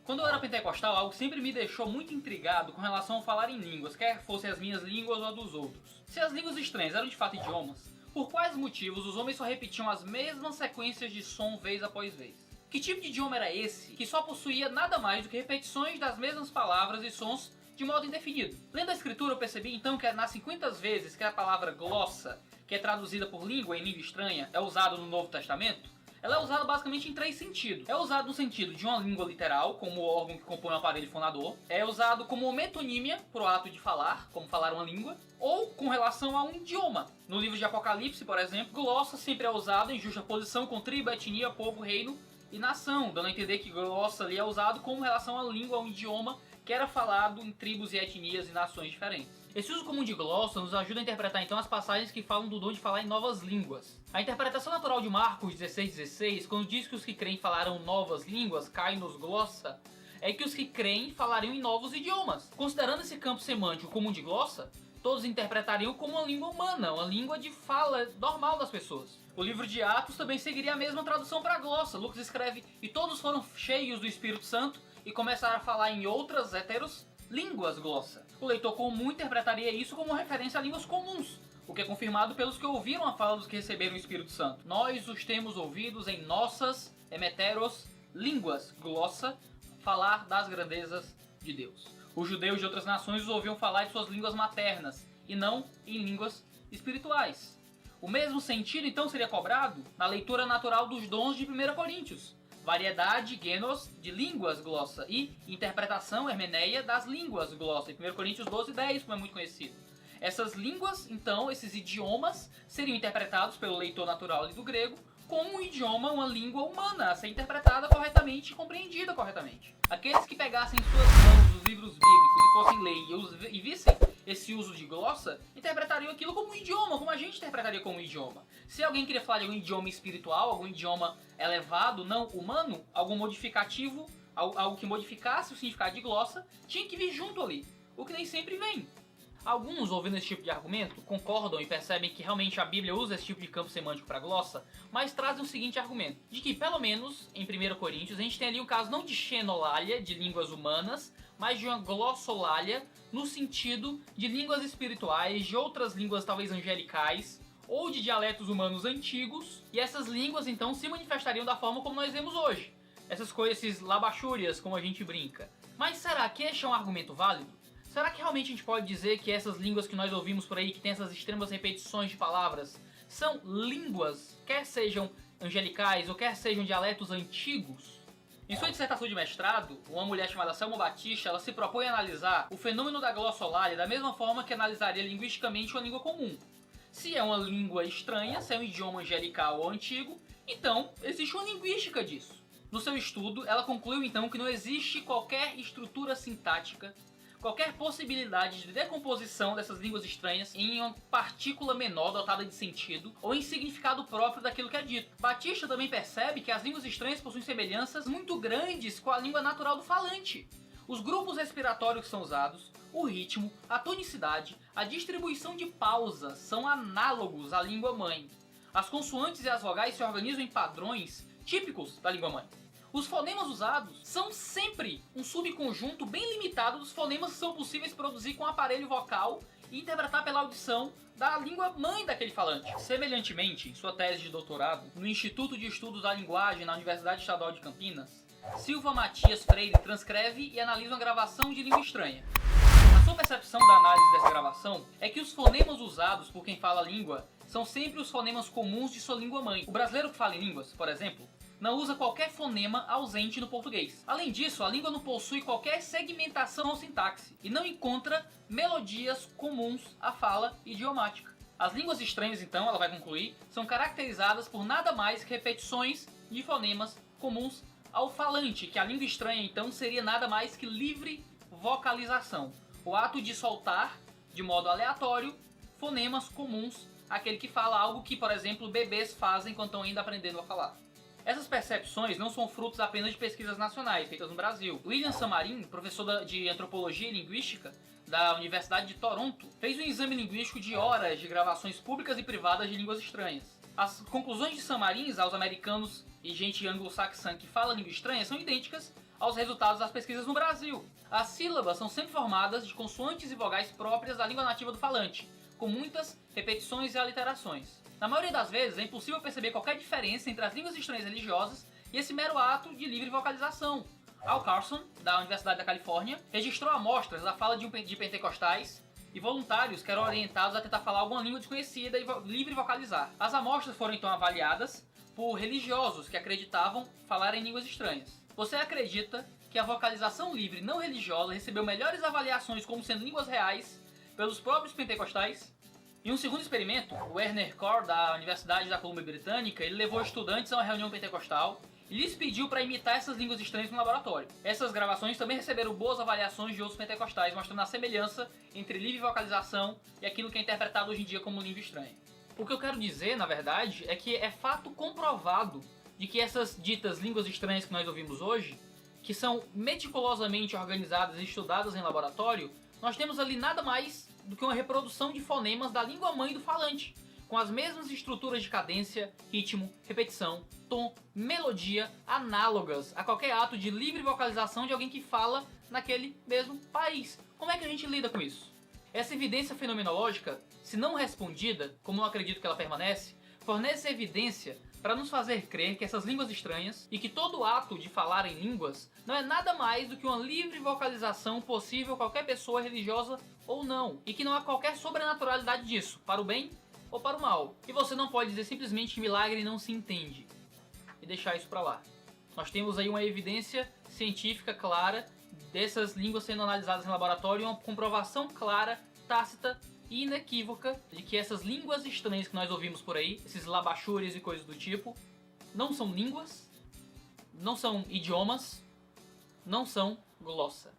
Quando eu era pentecostal, algo sempre me deixou muito intrigado com relação a falar em línguas, quer fossem as minhas línguas ou a dos outros. Se as línguas estranhas eram de fato idiomas, por quais motivos os homens só repetiam as mesmas sequências de som vez após vez? Que tipo de idioma era esse que só possuía nada mais do que repetições das mesmas palavras e sons de modo indefinido? Lendo a escritura eu percebi então que nas 50 vezes que a palavra glossa, que é traduzida por língua em língua estranha, é usada no Novo Testamento, ela é usada basicamente em 3 sentidos. É usado no sentido de uma língua literal, como o órgão que compõe o aparelho fonador. É usado como metonímia, pro ato de falar, como falar uma língua. Ou com relação a um idioma. No livro de Apocalipse, por exemplo, glossa sempre é usado em justa posição com tribo, etnia, povo, reino e nação, dando a entender que glossa ali é usado como relação à língua, a um idioma que era falado em tribos e etnias e nações diferentes. Esse uso comum de glossa nos ajuda a interpretar então as passagens que falam do dom de falar em novas línguas. A interpretação natural de Marcos 16,16, quando diz que os que creem falarão novas línguas, cai-nos glossa, é que os que creem falariam em novos idiomas. Considerando esse campo semântico comum de glossa, todos interpretariam como uma língua humana, uma língua de fala normal das pessoas. O livro de Atos também seguiria a mesma tradução para glossa. Lucas escreve: e todos foram cheios do Espírito Santo e começaram a falar em outras línguas glossa. O leitor comum interpretaria isso como referência a línguas comuns, o que é confirmado pelos que ouviram a fala dos que receberam o Espírito Santo. Nós os temos ouvidos em nossas emeteros línguas glossa, falar das grandezas de Deus. Os judeus de outras nações os ouviam falar de suas línguas maternas, e não em línguas espirituais. O mesmo sentido então seria cobrado na leitura natural dos dons de 1 Coríntios. Variedade, genos, de línguas glossa e interpretação, hermeneia, das línguas glossa. Em 1 Coríntios 12:10, como é muito conhecido. Essas línguas, então, esses idiomas, seriam interpretados pelo leitor natural ali do grego como um idioma, uma língua humana, a ser interpretada corretamente e compreendida corretamente. Aqueles que pegassem em suas mãos os livros bíblicos e fossem ler e vissem esse uso de glossa, interpretariam aquilo como um idioma, como a gente interpretaria como um idioma. Se alguém queria falar de algum idioma espiritual, algum idioma elevado, não humano, algum modificativo, algo que modificasse o significado de glossa, tinha que vir junto ali, o que nem sempre vem. Alguns, ouvindo esse tipo de argumento, concordam e percebem que realmente a Bíblia usa esse tipo de campo semântico para glossa, mas trazem o seguinte argumento, de que pelo menos em 1 Coríntios a gente tem ali um caso não de xenolalia, de línguas humanas, mas de uma glossolalia no sentido de línguas espirituais, de outras línguas talvez angelicais, ou de dialetos humanos antigos, e essas línguas então se manifestariam da forma como nós vemos hoje. Essas coisas, esses labachúrias, como a gente brinca. Mas será que este é um argumento válido? Será que realmente a gente pode dizer que essas línguas que nós ouvimos por aí, que tem essas extremas repetições de palavras, são línguas, quer sejam angelicais ou quer sejam dialetos antigos? Em sua dissertação de mestrado, uma mulher chamada Selma Batista, ela se propõe a analisar o fenômeno da glossolalia da mesma forma que analisaria linguisticamente uma língua comum. Se é uma língua estranha, se é um idioma angelical ou antigo, então existe uma linguística disso. No seu estudo, ela concluiu então que não existe qualquer estrutura sintática, qualquer possibilidade de decomposição dessas línguas estranhas em uma partícula menor dotada de sentido ou em significado próprio daquilo que é dito. Batista também percebe que as línguas estranhas possuem semelhanças muito grandes com a língua natural do falante. Os grupos respiratórios que são usados, o ritmo, a tonicidade, a distribuição de pausas são análogos à língua mãe. As consoantes e as vogais se organizam em padrões típicos da língua mãe. Os fonemas usados são sempre um subconjunto bem limitado dos fonemas que são possíveis produzir com o aparelho vocal e interpretar pela audição da língua mãe daquele falante. Semelhantemente, em sua tese de doutorado, no Instituto de Estudos da Linguagem na Universidade Estadual de Campinas, Silva Matias Freire transcreve e analisa uma gravação de língua estranha. A sua percepção da análise dessa gravação é que os fonemas usados por quem fala a língua são sempre os fonemas comuns de sua língua mãe. O brasileiro que fala em línguas, por exemplo, não usa qualquer fonema ausente no português. Além disso, a língua não possui qualquer segmentação ou sintaxe e não encontra melodias comuns à fala idiomática. As línguas estranhas, então, ela vai concluir, são caracterizadas por nada mais que repetições de fonemas comuns ao falante, que a língua estranha, então, seria nada mais que livre vocalização. O ato de soltar, de modo aleatório, fonemas comuns àquele que fala algo que, por exemplo, bebês fazem quando estão ainda aprendendo a falar. Essas percepções não são frutos apenas de pesquisas nacionais feitas no Brasil. William Samarin, professor de Antropologia e Linguística da Universidade de Toronto, fez um exame linguístico de horas de gravações públicas e privadas de línguas estranhas. As conclusões de Samarin aos americanos e gente anglo-saxã que fala língua estranha são idênticas aos resultados das pesquisas no Brasil. As sílabas são sempre formadas de consoantes e vogais próprias da língua nativa do falante, com muitas repetições e aliterações. Na maioria das vezes é impossível perceber qualquer diferença entre as línguas estranhas religiosas e esse mero ato de livre vocalização. Al Carson, da Universidade da Califórnia, registrou amostras da fala de pentecostais e voluntários que eram orientados a tentar falar alguma língua desconhecida e livre vocalizar. As amostras foram então avaliadas por religiosos que acreditavam falar em línguas estranhas. Você acredita que a vocalização livre não religiosa recebeu melhores avaliações como sendo línguas reais pelos próprios pentecostais? Em um segundo experimento, o Werner Corr, da Universidade da Colômbia Britânica, ele levou estudantes a uma reunião pentecostal e lhes pediu para imitar essas línguas estranhas no laboratório. Essas gravações também receberam boas avaliações de outros pentecostais, mostrando a semelhança entre livre vocalização e aquilo que é interpretado hoje em dia como língua estranha. O que eu quero dizer, na verdade, é que é fato comprovado de que essas ditas línguas estranhas que nós ouvimos hoje, que são meticulosamente organizadas e estudadas em laboratório, nós temos ali nada mais do que uma reprodução de fonemas da língua mãe do falante, com as mesmas estruturas de cadência, ritmo, repetição, tom, melodia, análogas a qualquer ato de livre vocalização de alguém que fala naquele mesmo país. Como é que a gente lida com isso? Essa evidência fenomenológica, se não respondida, como eu acredito que ela permanece, fornece evidência para nos fazer crer que essas línguas estranhas e que todo ato de falar em línguas não é nada mais do que uma livre vocalização possível a qualquer pessoa religiosa ou não, e que não há qualquer sobrenaturalidade disso, para o bem ou para o mal. E você não pode dizer simplesmente que milagre não se entende e deixar isso para lá. Nós temos aí uma evidência científica clara dessas línguas sendo analisadas em laboratório e uma comprovação clara, tácita e inequívoca de que essas línguas estranhas que nós ouvimos por aí, esses labachures e coisas do tipo, não são línguas, não são idiomas, não são glossa.